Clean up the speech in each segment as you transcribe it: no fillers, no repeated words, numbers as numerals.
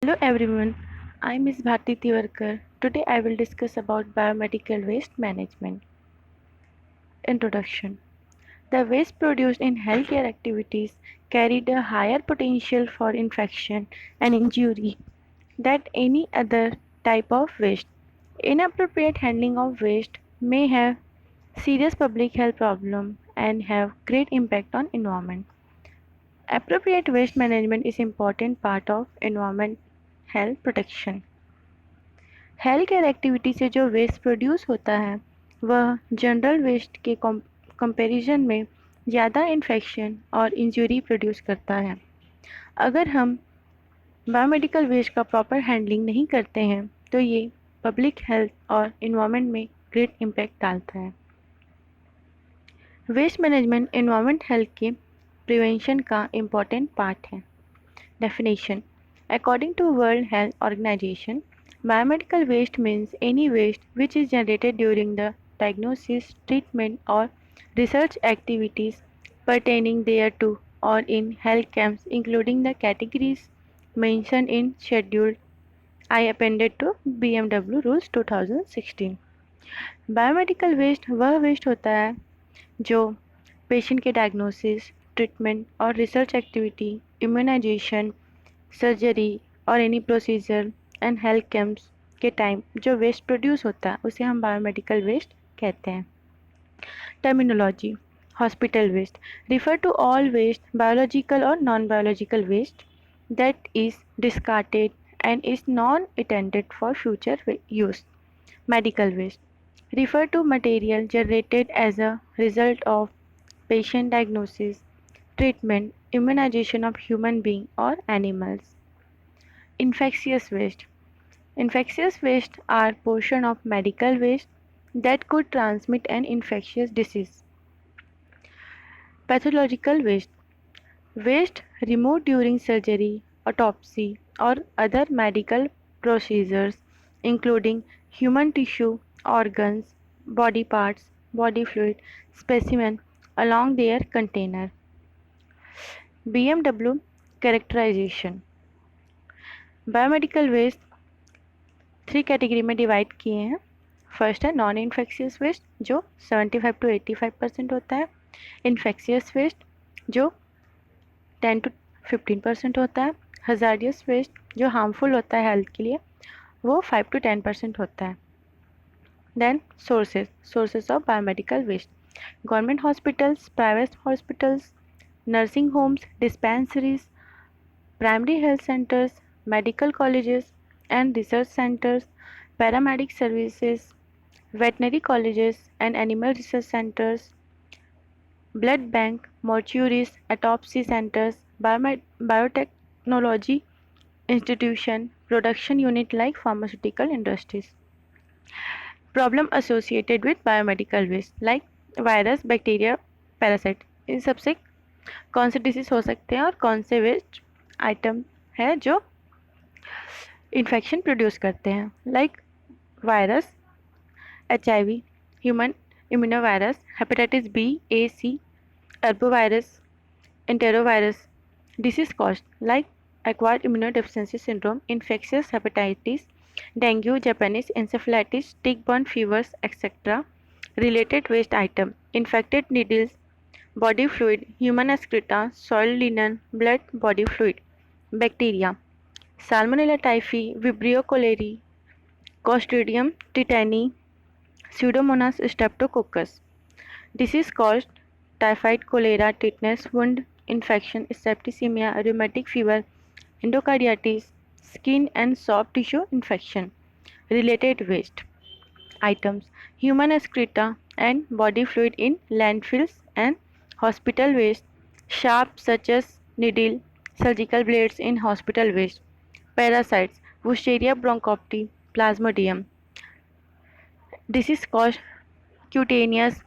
Hello everyone, I am Ms. Bharti Tiwarkar. Today I will discuss about biomedical waste management. Introduction. The waste produced in healthcare activities carried a higher potential for infection and injury than any other type of waste. Inappropriate handling of waste may have serious public health problems and have great impact on environment. Appropriate waste management is important part of environment health protection. Health care activity से जो waste produce होता है वह general waste के comparison में ज़्यादा infection और injury produce करता है। अगर हम बायोमेडिकल वेस्ट का प्रॉपर हैंडलिंग नहीं करते हैं तो ये पब्लिक हेल्थ और इन्वायरमेंट में ग्रेट इम्पैक्ट डालता है। वेस्ट मैनेजमेंट इन्वायरमेंट हेल्थ के प्रिवेंशन का इम्पॉर्टेंट पार्ट है। Definition. According to World Health Organization, biomedical waste means any waste which is generated during the diagnosis, treatment, or research activities pertaining thereto or in health camps, including the categories mentioned in Schedule I appended to BMW Rules 2016. Biomedical waste वह waste होता है जो patient के diagnosis, treatment और research activity, immunisation, surgery और any procedure and health camps के time जो waste produce होता है उसे हम बायोमेडिकल वेस्ट कहते हैं। Terminology. Hospital waste refer to all waste, biological और non biological waste, that is discarded and is non intended for future use. Medical waste refer to material generated as a result of patient diagnosis, treatment, immunization of human being or animals. Infectious waste. Infectious waste are portion of medical waste that could transmit an infectious disease. Pathological waste. Waste removed during surgery, autopsy, or other medical procedures, including human tissue, organs, body parts, body fluid, specimen along their container. BMW characterization. Biomedical waste 3 category में divide किए हैं। First है non infectious waste जो 75 to 85% होता है। Infectious waste जो 10 to 15% होता है। हजार्डियस वेस्ट जो हार्मफुल होता है हेल्थ के लिए वो 5 to 10% होता है। Then sources of biomedical waste. Government hospitals, private hospitals, nursing homes, dispensaries, primary health centers, medical colleges and research centers, paramedic services, veterinary colleges and animal research centers, blood bank, mortuaries, autopsy centers, biotechnology institution, production unit like pharmaceutical industries. Problem associated with biomedical waste like virus, bacteria, parasite. इन सबसे कौन से disease हो सकते हैं और कौन से waste item है जो इन्फेक्शन प्रोड्यूस करते हैं like virus, HIV, human immunovirus, hepatitis B, A, C, arbovirus, enterovirus. Disease caused like acquired immunodeficiency syndrome, infectious hepatitis, dengue, Japanese encephalitis, tick-borne fevers, etc. Related waste item: infected needles, body fluid, human excreta, soiled linen, blood, body fluid. Bacteria: Salmonella typhi, Vibrio cholerae, Clostridium tetani, Pseudomonas streptococcus. Disease caused typhoid, cholera, tetanus, wound infection, septicemia, rheumatic fever, endocarditis, skin and soft tissue infection. Related waste items: human excreta and body fluid in landfills and hospital waste, sharp such as needle, surgical blades in hospital waste. Parasites: Wusteria bronchopti, Plasmodium. Disease caused cutaneous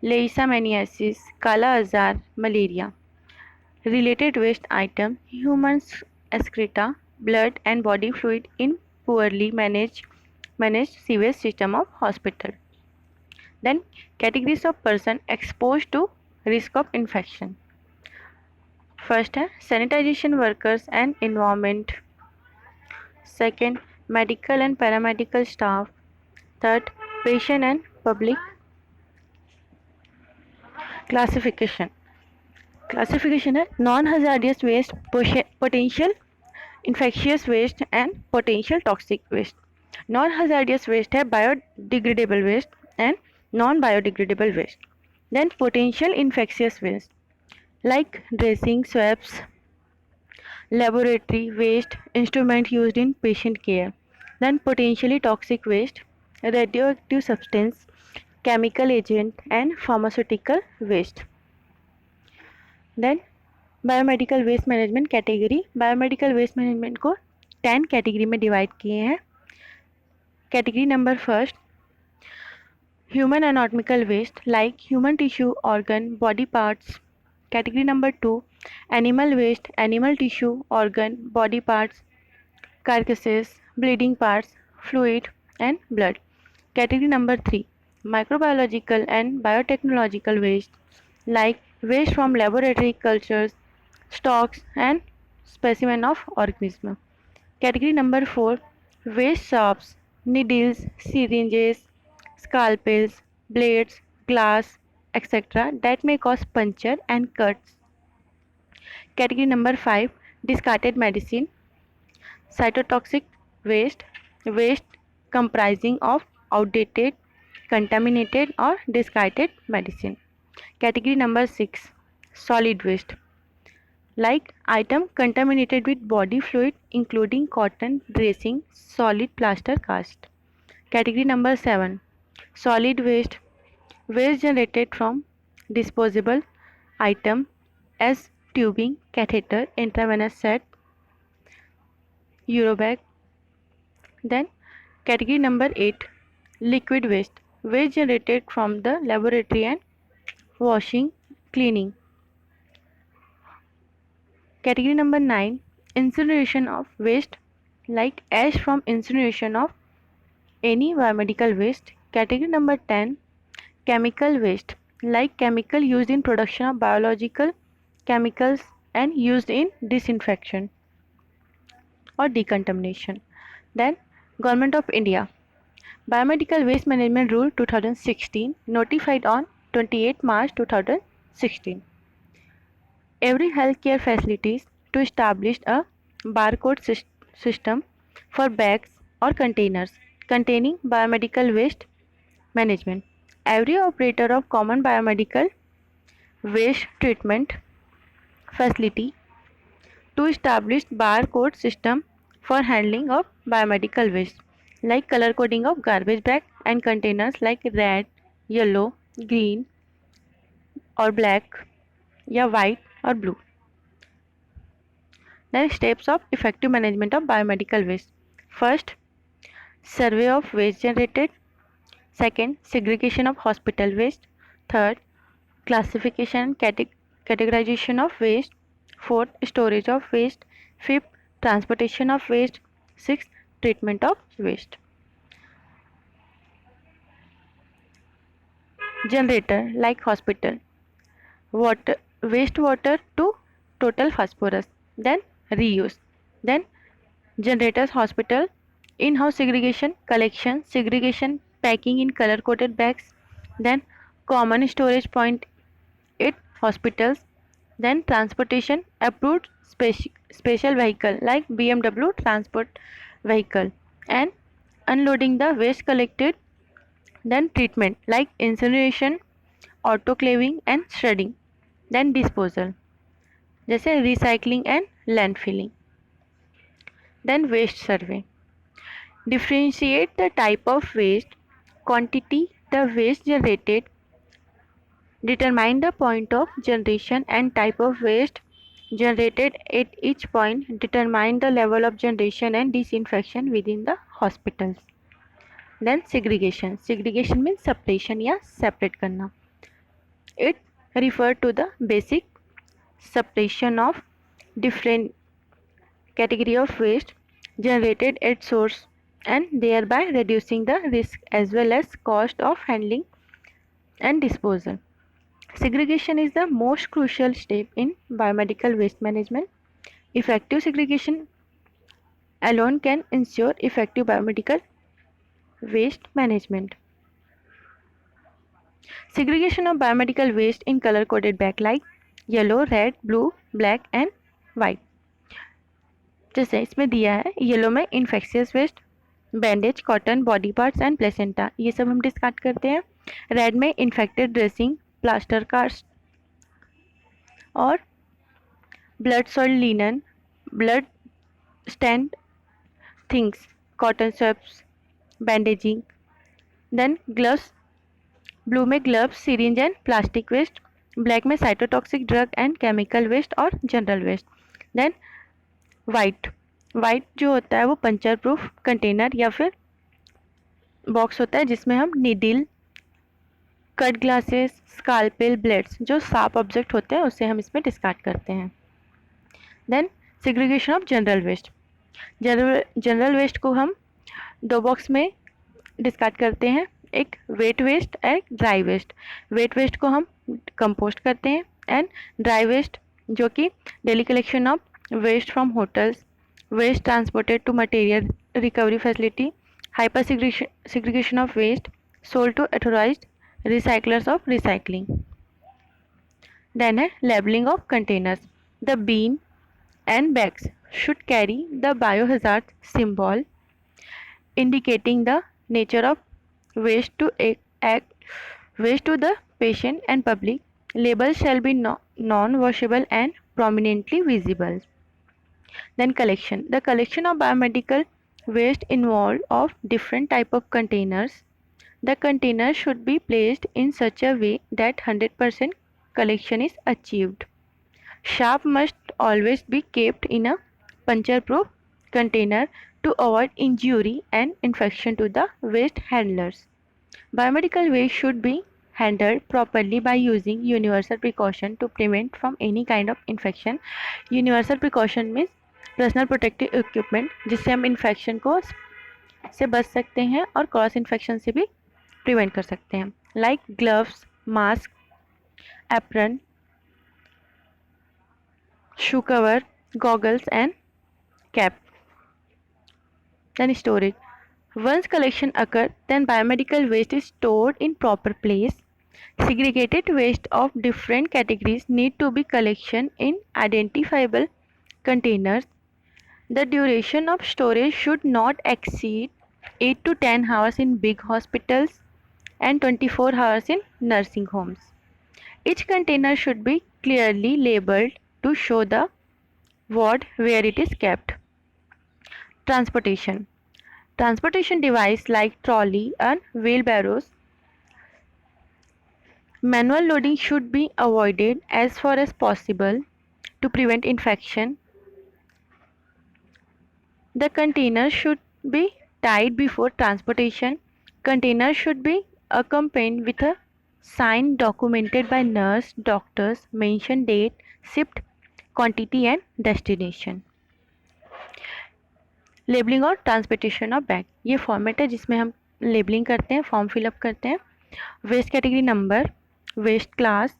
leishmaniasis, Kala Azar, malaria. Related waste item: human excreta, blood and body fluid in poorly managed sewage system of hospital. Then categories of person exposed to risk of infection. First है sanitation workers and environment. Second, medical and paramedical staff. Third, patient and public. Classification. Classification है non-hazardous waste, potential infectious waste and potential toxic waste. Non-hazardous waste है biodegradable waste and non-biodegradable waste. Then potential infectious waste like dressing, swabs, laboratory waste, instrument used in patient care. Then potentially toxic waste, radioactive substance, chemical agent and pharmaceutical waste. Then biomedical waste management category. Biomedical waste management को 10 category में divide किए हैं. Category number first, human anatomical waste like human tissue, organ, body parts. Category number 2, animal waste, animal tissue, organ, body parts, carcasses, bleeding parts, fluid and blood. Category number 3, microbiological and biotechnological waste like waste from laboratory cultures, stocks and specimen of organism. Category number 4, waste shops, needles, syringes, scalpels, blades, glass, etc. that may cause puncture and cuts. Category number 5, discarded medicine, cytotoxic waste, waste comprising of outdated, contaminated or discarded medicine. Category number 6, solid waste like item contaminated with body fluid including cotton, dressing, solid plaster cast. Category number 7, solid waste, waste generated from disposable item as tubing, catheter, intravenous set, Eurobag. Then category number 8, liquid waste, waste generated from the laboratory and washing, cleaning. Category number 9, incineration of waste like ash from incineration of any biomedical waste. Category number 10, chemical waste like chemical used in production of biological chemicals and used in disinfection or decontamination. Then Government of India Biomedical Waste Management Rule 2016 notified on 28 March 2016. Every healthcare facilities to establish a barcode system for bags or containers containing biomedical waste management. Every operator of common biomedical waste treatment facility to establish barcode system for handling of biomedical waste like color coding of garbage bag and containers like red, yellow, green or black या white or blue. Then steps of effective management of biomedical waste. First, survey of waste generated. Second, segregation of hospital waste. Third, classification categorization of waste. Fourth, storage of waste. Fifth, transportation of waste. Sixth, treatment of waste. Generator like hospital, water, wastewater to total phosphorus, then reuse. Then generators hospital, in-house segregation, collection, segregation, packing in color-coded bags, then common storage point at hospitals, then transportation, approved special vehicle like BMW transport vehicle, and unloading the waste collected, then treatment like incineration, autoclaving and shredding, then disposal जैसे recycling and landfilling. Then waste survey, differentiate the type of waste, quantity, the waste generated, determine the point of generation and type of waste generated at each point, determine the level of generation and disinfection within the hospitals. Then segregation, segregation means separation या separate करना. It refer to the basic separation of different category of waste generated at source and thereby reducing the risk as well as cost of handling and disposal. Segregation is the most crucial step in biomedical waste management. Effective segregation alone can ensure effective biomedical waste management. Segregation of biomedical waste in color coded bag like yellow, red, blue, black and white. जैसे इसमें दिया है yellow में infectious waste, bandage, cotton, body parts and placenta, ये सब हम discard करते हैं. रेड में इन्फेक्टेड ड्रेसिंग, प्लास्टर कास्ट और blood soiled linen, blood stained things, cotton swabs, bandaging. Then gloves, blue में gloves, syringe and plastic waste, black में cytotoxic drug and chemical waste और general waste. Then white, white जो होता है वो puncture proof container या फिर box होता है जिसमें हम needle, cut glasses, scalpel, blades जो शार्प ऑब्जेक्ट होते हैं उससे हम इसमें डिस्कार्ड करते हैं. Then segregation of general waste. General waste को हम दो बॉक्स में डिस्कार्ड करते हैं, एक वेट वेस्ट, एक ड्राई वेस्ट. वेट वेस्ट को हम कंपोस्ट करते हैं एंड ड्राई वेस्ट जो कि daily collection of waste from hotels, waste transported to material recovery facility, hyper segregation of waste sold to authorized recyclers of recycling. Then है labeling of containers. The bin and bags should carry the biohazard symbol indicating the nature of waste to waste to the patient and public. Labels shall be non-washable and prominently visible. Then collection. The collection of biomedical waste involved of different type of containers. The container should be placed in such a way that 100% collection is achieved. Sharp must always be kept in a puncture-proof container to avoid injury and infection to the waste handlers. Biomedical waste should be handled properly by using universal precaution to prevent from any kind of infection. Universal precaution means personal protective equipment जिससे हम infection को से बच सकते हैं और cross infection से भी प्रिवेंट कर सकते हैं, like gloves, mask, apron, shoe cover, goggles and cap. Then storage. Once collection occurs, then biomedical waste is stored in proper place. Segregated waste of different categories need to be collection in identifiable containers. The duration of storage should not exceed 8 to 10 hours in big hospitals and 24 hours in nursing homes. Each container should be clearly labeled to show the ward where it is kept. Transportation. Transportation device like trolley and wheelbarrows. Manual loading should be avoided as far as possible to prevent infection. The container should be tied before transportation. Container should be accompanied with a sign documented by nurse, doctors, mention date, shipped quantity and destination. Labelling और transportation of bag, ये format है जिसमें हम labelling करते हैं, form fill up करते हैं. Waste category number, waste class,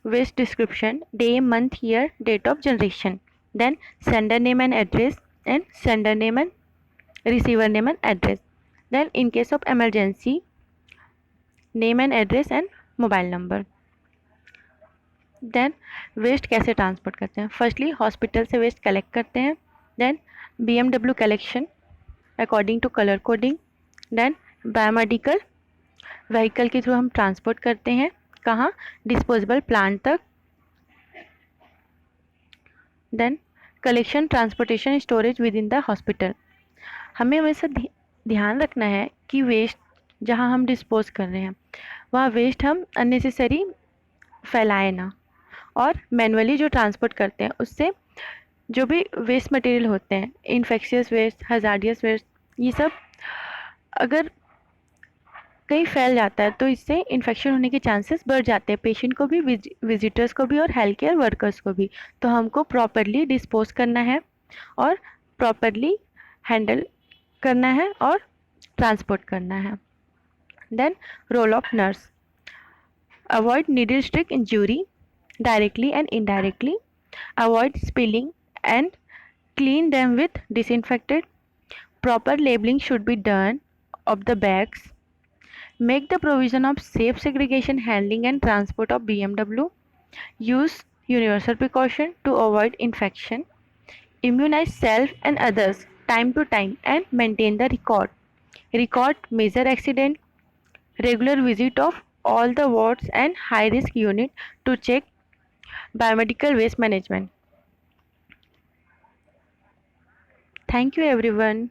waste description, day, month, year, date of generation. Then sender name and address and sender name and receiver name and address. Then in case of emergency, name and address and mobile number. Then waste कैसे transport करते हैं. Firstly hospital से waste collect करते हैं. Then BMW collection according to colour coding. Then biomedical vehicle के through हम transport करते हैं. कहाँ? डिस्पोजेबल प्लांट तक. Then collection, transportation, storage within the hospital. हमें हमेशा ध्यान रखना है कि वेस्ट जहाँ हम डिस्पोज कर रहे हैं वहाँ वेस्ट हम अननेसेसरी फैलाएं ना, और मैनुअली जो ट्रांसपोर्ट करते हैं उससे जो भी वेस्ट मटेरियल होते हैं, इन्फेक्शियस वेस्ट, हजार्डियस वेस्ट, ये सब अगर कहीं फैल जाता है तो इससे इन्फेक्शन होने के चांसेस बढ़ जाते हैं, पेशेंट को भी, विजिटर्स को भी और हेल्थ केयर वर्कर्स को भी. तो हमको प्रॉपरली डिस्पोज करना है और प्रॉपरली हैंडल करना है और ट्रांसपोर्ट करना है. Then role of nurse. Avoid needle stick injury directly and indirectly. Avoid spilling and clean them with disinfected Proper labeling should be done of the bags. Make the provision of safe segregation handling and transport of BMW. Use universal precaution to avoid infection. Immunize self and others time to time and maintain the record. Record major accident. Regular visit of all the wards and high risk unit to check biomedical waste management. Thank you everyone.